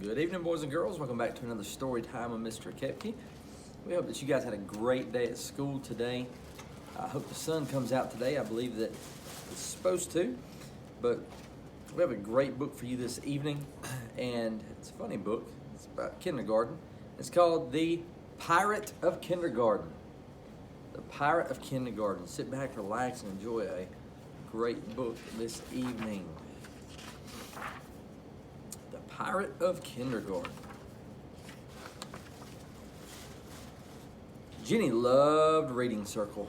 Good evening, boys and girls. Welcome back to another story time with Mr. Kepke. We hope that you guys had a great day at school today. I hope the sun comes out today. I believe that it's supposed to. But we have a great book for you this evening, and it's a funny book. It's about kindergarten. It's called The Pirate of Kindergarten. The Pirate of Kindergarten. Sit back, relax, and enjoy a great book this evening. Pirate of Kindergarten. Jenny loved reading circle.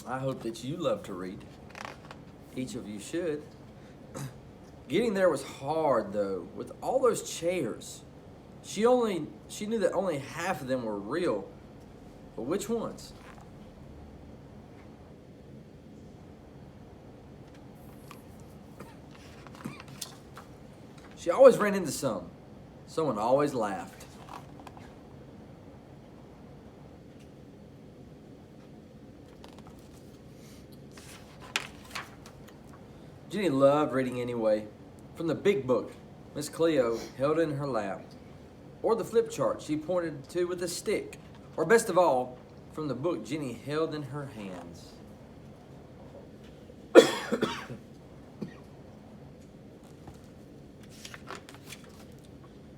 I hope that you love to read. Each of you should. Getting there was hard though, with all those chairs. She knew that only half of them were real. But which ones? She always ran into some. Someone always laughed. Jenny loved reading anyway. From the big book Miss Cleo held in her lap, or the flip chart she pointed to with a stick, or best of all, from the book Jenny held in her hands.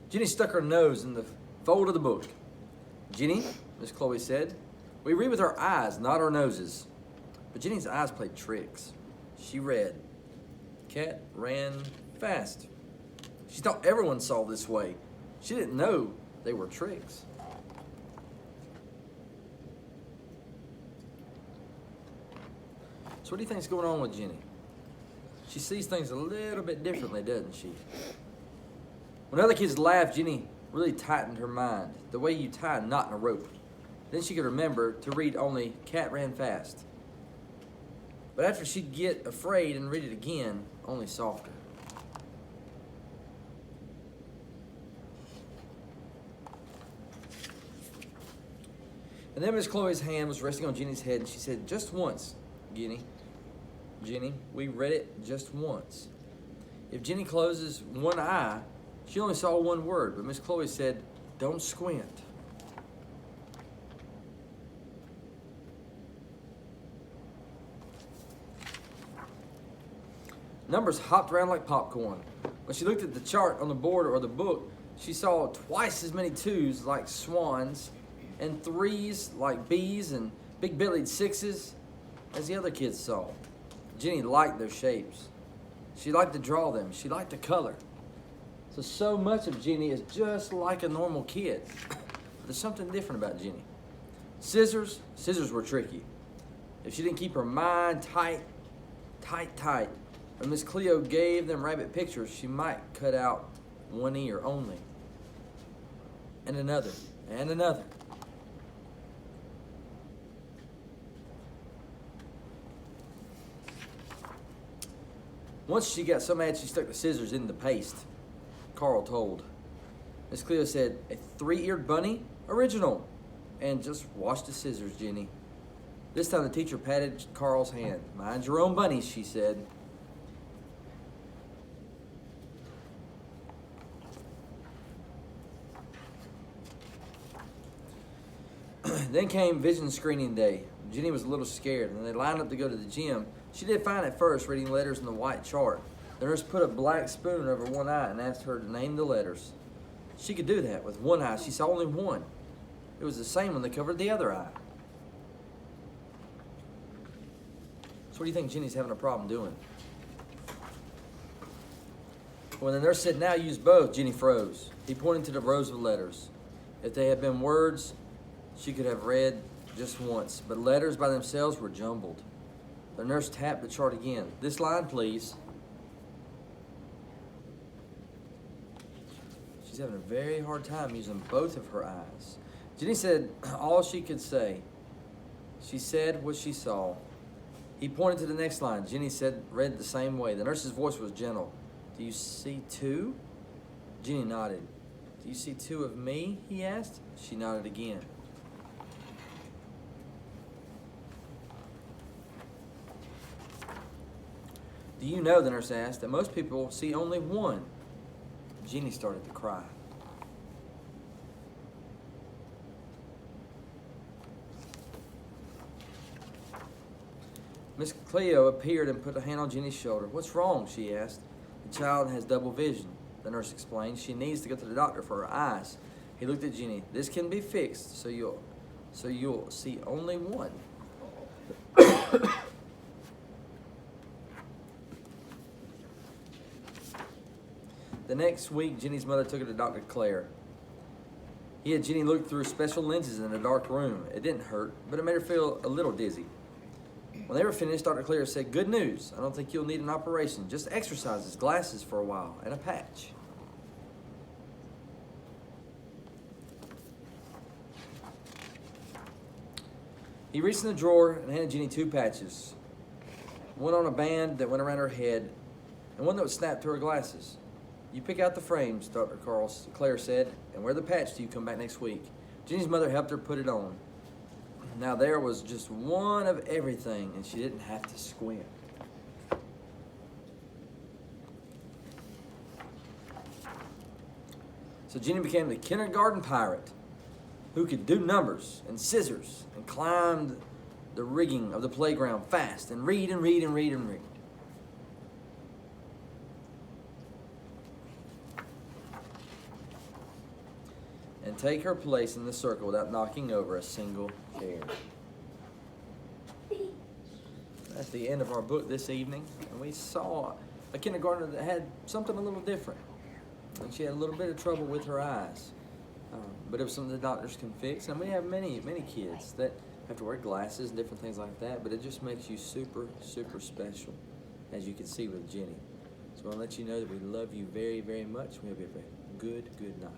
Jenny stuck her nose in the fold of the book. Jenny, Miss Chloe said, we read with our eyes, not our noses. But Jenny's eyes played tricks. She read, Cat ran fast. She thought everyone saw this way. She didn't know they were tricks. So what do you think's going on with Jenny? She sees things a little bit differently, doesn't she? When other kids laughed, Jenny really tightened her mind, the way you tie a knot in a rope. Then she could remember to read only Cat ran fast. But after she'd get afraid and read it again, only softer. And then Miss Chloe's hand was resting on Jenny's head, and she said, just once, Jenny, we read it just once. If Jenny closes one eye, she only saw one word, but Miss Chloe said, don't squint. Numbers hopped around like popcorn. When she looked at the chart on the board or the book, she saw twice as many twos like swans, and threes like bees, and big-bellied sixes as the other kids saw. Jenny liked those shapes. She liked to draw them. She liked the color. So much of Jenny is just like a normal kid. There's something different about Jenny. Scissors were tricky. If she didn't keep her mind tight, when Miss Cleo gave them rabbit pictures, she might cut out one ear only. And another, and another. Once she got so mad she stuck the scissors in the paste. Carl told. Miss Cleo said, a three-eared bunny? Original. And just wash the scissors, Jenny. This time the teacher patted Carl's hand. Mind your own bunnies, she said. Then came vision screening day. Jenny was a little scared, and they lined up to go to the gym. She did fine at first, reading letters in the white chart. The nurse put a black spoon over one eye and asked her to name the letters. She could do that with one eye. She saw only one. It was the same one that covered the other eye. So what do you think Jenny's having a problem doing? When the nurse said, now use both, Jenny froze. He pointed to the rows of letters. If they had been words, she could have read just once, but letters by themselves were jumbled. The nurse tapped the chart again. This line, please. She's having a very hard time using both of her eyes. Jenny said all she could say. She said what she saw. He pointed to the next line. Jenny read the same way. The nurse's voice was gentle. Do you see two? Jenny nodded. Do you see two of me? He asked. She nodded again. Do Do you know, the nurse asked, that most people see only one? Ginny started to cry. Miss Cleo appeared and put a hand on Ginny's shoulder. What's wrong? She asked. The child has double vision, the nurse explained. She needs to go to the doctor for her eyes. He looked at Ginny. This can be fixed, so you'll see only one. The next week, Ginny's mother took her to Dr. Clare. He had Ginny look through special lenses in a dark room. It didn't hurt, but it made her feel a little dizzy. When they were finished, Dr. Clare said, good news. I don't think you'll need an operation. Just exercises, glasses for a while, and a patch. He reached in the drawer and handed Ginny 2 patches. One on a band that went around her head, and one that would snap to her glasses. You pick out the frames, Dr. Clare said, and wear the patch till you come back next week. Ginny's mother helped her put it on. Now there was just one of everything, and she didn't have to squint. So Ginny became the kindergarten pirate who could do numbers and scissors and climbed the rigging of the playground fast and read and read and read and read. And take her place in the circle without knocking over a single chair. That's the end of our book this evening, and we saw a kindergartner that had something a little different, and she had a little bit of trouble with her eyes, but it was something the doctors can fix. And we have many kids that have to wear glasses and different things like that, but it just makes you super special, as you can see with Ginny. So I want to let you know that we love you very much. We hope you have a good night.